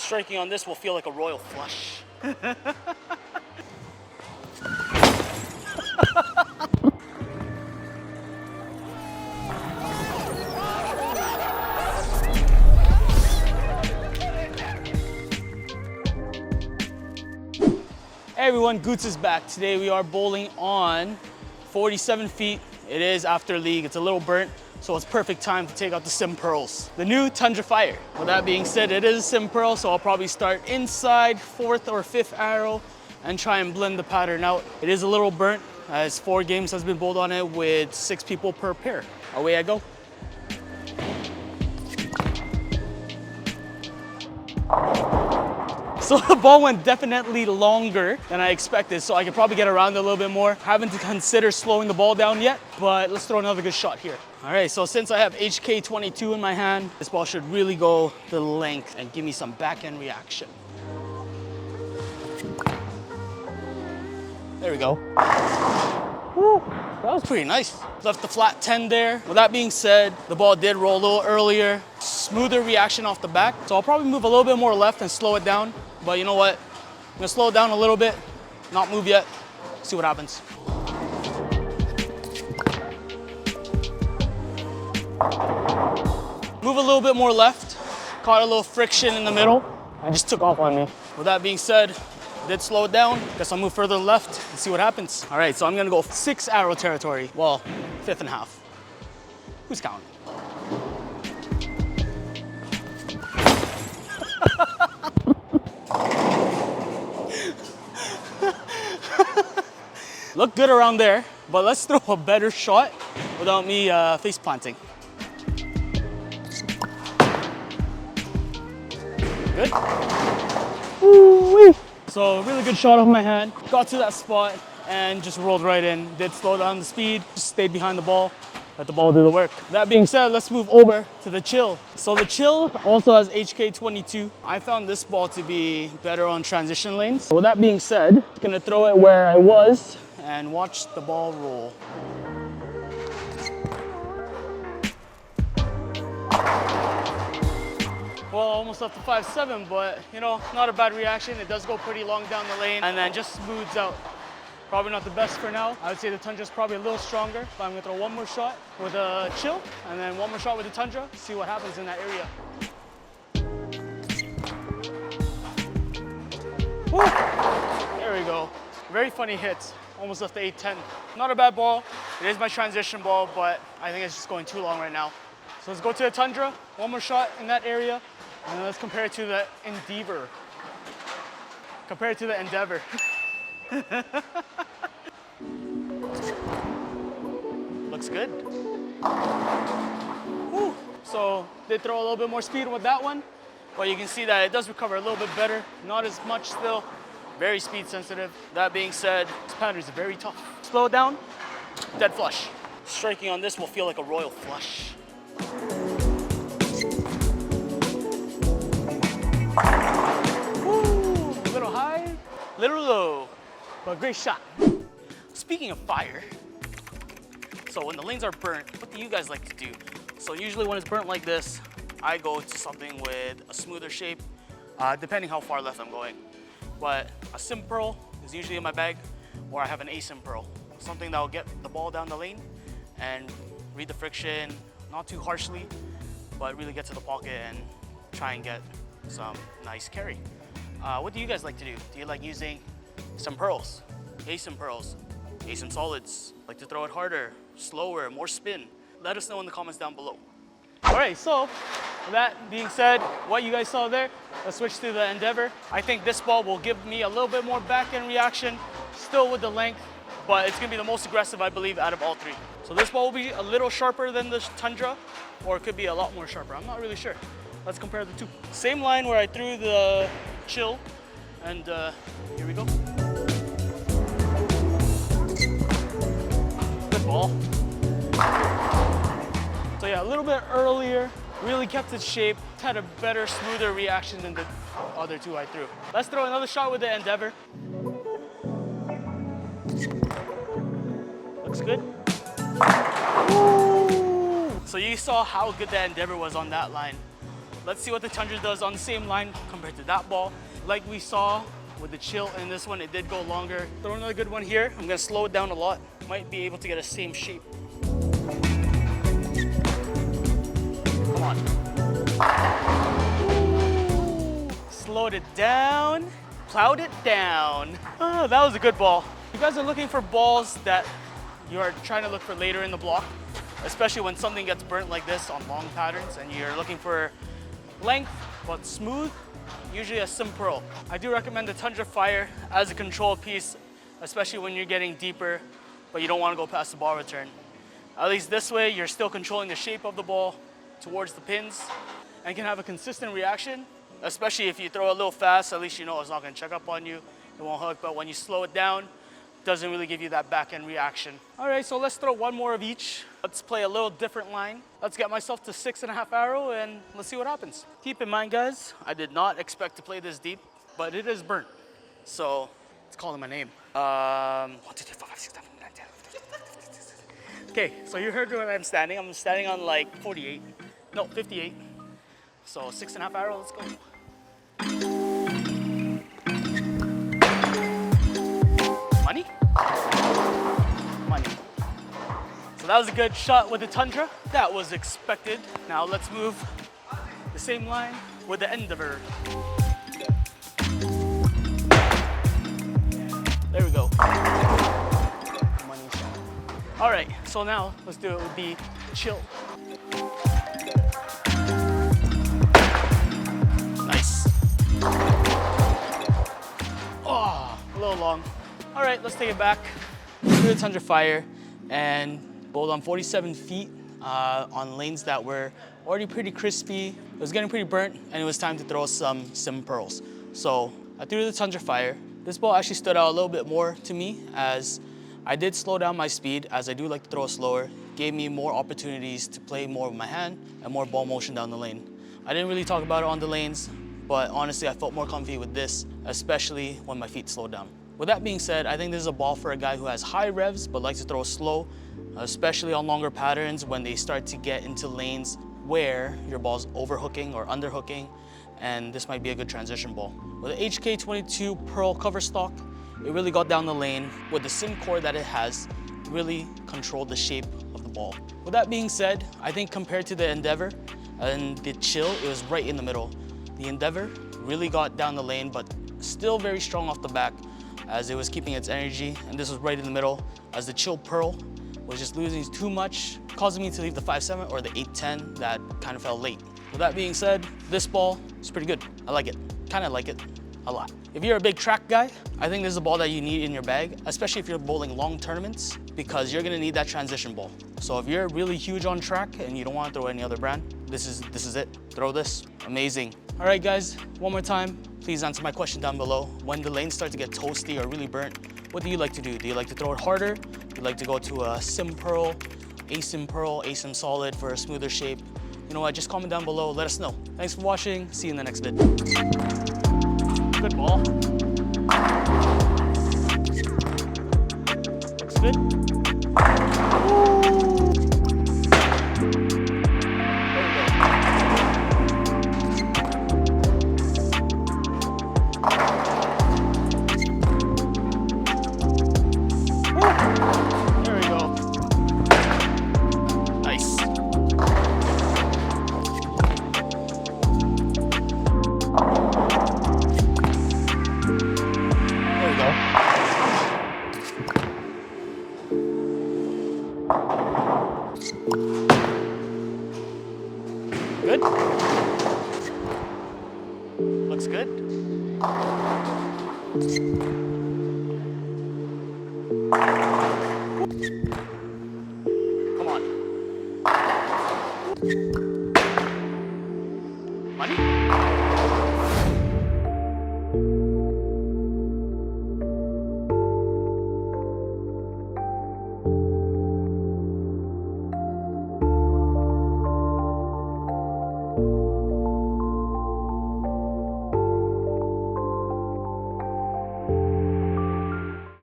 Striking on this will feel like a royal flush. Hey everyone, GOOTZ is back. Today we are bowling on 47 feet. It is after league. It's a little burnt, so it's perfect time to take out the sim pearls. The new Tundra Fire. With that being said, it is a sim pearl, so I'll probably start inside 4th or 5th arrow and try and blend the pattern out. It is a little burnt, as 4 games has been bowled on it with 6 people per pair. Away I go. So the ball went definitely longer than I expected, so I could probably get around it a little bit more. Haven't to consider slowing the ball down yet, but let's throw another good shot here. All right, so since I have HK22 in my hand, this ball should really go the length and give me some back-end reaction. There we go. Woo, that was pretty nice. Left the flat 10 there. With that being said, the ball did roll a little earlier. Smoother reaction off the back, so I'll probably move a little bit more left and slow it down. But you know what? I'm gonna slow it down a little bit, not move yet, see what happens. Move a little bit more left, caught a little friction in the middle, and just took off on me. With that being said, did slow it down. Guess I'll move further left and see what happens. All right, so I'm gonna go 6 arrow territory. Well, 5th and a half. Who's counting? Look good around there, but let's throw a better shot without me face planting. Good. Woo-wee. So really good shot off my hand. Got to that spot and just rolled right in. Did slow down the speed, just stayed behind the ball. Let the ball do the work. That being said, let's move over to the chill. So the chill also has HK22. I found this ball to be better on transition lanes. So with that being said, I'm gonna throw it where I was and watch the ball roll. Well, almost up to 5-7, but you know, not a bad reaction. It does go pretty long down the lane and then just smooths out. Probably not the best for now. I would say the Tundra's probably a little stronger, but I'm gonna throw one more shot with a chill and then one more shot with the Tundra, see what happens in that area. Woo! There we go. Very funny hits. Almost left the 8-10. Not a bad ball. It is my transition ball, but I think it's just going too long right now. So let's go to the Tundra, one more shot in that area, and then let's compare it to the Endeavor. Compare it to the Endeavor. Looks good. Woo. So did throw a little bit more speed with that one, but you can see that it does recover a little bit better. Not as much still. Very speed sensitive. That being said, this pattern is very tough. Slow it down, dead flush. Striking on this will feel like a royal flush. Woo. A little high, little low, but great shot. Speaking of fire, so when the lanes are burnt, what do you guys like to do? So usually when it's burnt like this, I go to something with a smoother shape, depending how far left I'm going. But a sim pearl is usually in my bag, or I have an asim pearl. Something that will get the ball down the lane and read the friction, not too harshly, but really get to the pocket and try and get some nice carry. What do you guys like to do? Do you like using some pearls, asim pearls, asim solids? Like to throw it harder, slower, more spin? Let us know in the comments down below. All right, so with that being said, what you guys saw there, let's switch to the Endeavor. I think this ball will give me a little bit more back-end reaction, still with the length, but it's gonna be the most aggressive, I believe, out of all 3. So this ball will be a little sharper than the Tundra, or it could be a lot more sharper. I'm not really sure. Let's compare the 2. Same line where I threw the chill, and here we go. Good ball. So yeah, a little bit earlier, really kept its shape, had a better, smoother reaction than the other 2 I threw. Let's throw another shot with the Endeavor. Looks good. Woo! So you saw how good the Endeavor was on that line. Let's see what the Tundra does on the same line compared to that ball. Like we saw with the chill in this one, it did go longer. Throw another good one here. I'm gonna slow it down a lot. Might be able to get a same shape. Come on. Slowed it down, plowed it down. Oh, that was a good ball. You guys are looking for balls that you are trying to look for later in the block, especially when something gets burnt like this on long patterns and you're looking for length but smooth, usually a sim pearl. I do recommend the Tundra Fire as a control piece, especially when you're getting deeper, but you don't want to go past the ball return. At least this way, you're still controlling the shape of the ball towards the pins and can have a consistent reaction, especially if you throw a little fast, at least you know it's not going to check up on you, it won't hook, but when you slow it down, it doesn't really give you that back end reaction. All right, so let's throw one more of each. Let's play a little different line. Let's get myself to 6.5 arrow and let's see what happens. Keep in mind, guys, I did not expect to play this deep, but it is burnt. So let's call him my name. 1, 2, 3, 4, 5, 6, 7, 8, 9, 10. Okay, so you heard where I'm standing. I'm standing on like 48, no, 58. So 6.5 arrow, let's go. Money? Money. So that was a good shot with the Tundra. That was expected. Now let's move the same line with the Endeavor. There we go. Money shot. All right, so now let's do it with the chill. Nice. Oh, a little long. All right, let's take it back. Do the Tundra Fire and bowled on 47 feet on lanes that were already pretty crispy. It was getting pretty burnt and it was time to throw some sim pearls. So I threw the Tundra Fire. This ball actually stood out a little bit more to me as I did slow down my speed, as I do like to throw slower. Gave me more opportunities to play more with my hand and more ball motion down the lane. I didn't really talk about it on the lanes, but honestly I felt more comfy with this, especially when my feet slowed down. With that being said, I think this is a ball for a guy who has high revs but likes to throw slow, especially on longer patterns when they start to get into lanes where your ball's overhooking or underhooking, and this might be a good transition ball. With the HK22 Pearl cover stock, it really got down the lane. With the sim core that it has, it really controlled the shape of the ball. With that being said, I think compared to the Endeavor and the Chill, it was right in the middle. The Endeavor really got down the lane, but still very strong off the back, as it was keeping its energy, and this was right in the middle, as the Chill Pearl was just losing too much, causing me to leave the 5-7 or the 8-10 that kind of fell late. With that being said, this ball is pretty good. I like it, kind of like it a lot. If you're a big track guy, I think this is a ball that you need in your bag, especially if you're bowling long tournaments, because you're gonna need that transition ball. So if you're really huge on track and you don't want to throw any other brand, this is it. Throw this, amazing. All right guys, one more time, please answer my question down below. When the lanes start to get toasty or really burnt, what do you like to do? Do you like to throw it harder? Do you like to go to a sim pearl, asim solid for a smoother shape? You know what, just comment down below, let us know. Thanks for watching, see you in the next vid. Good ball. Looks good. There we go. Nice. Good? Looks good? Come on.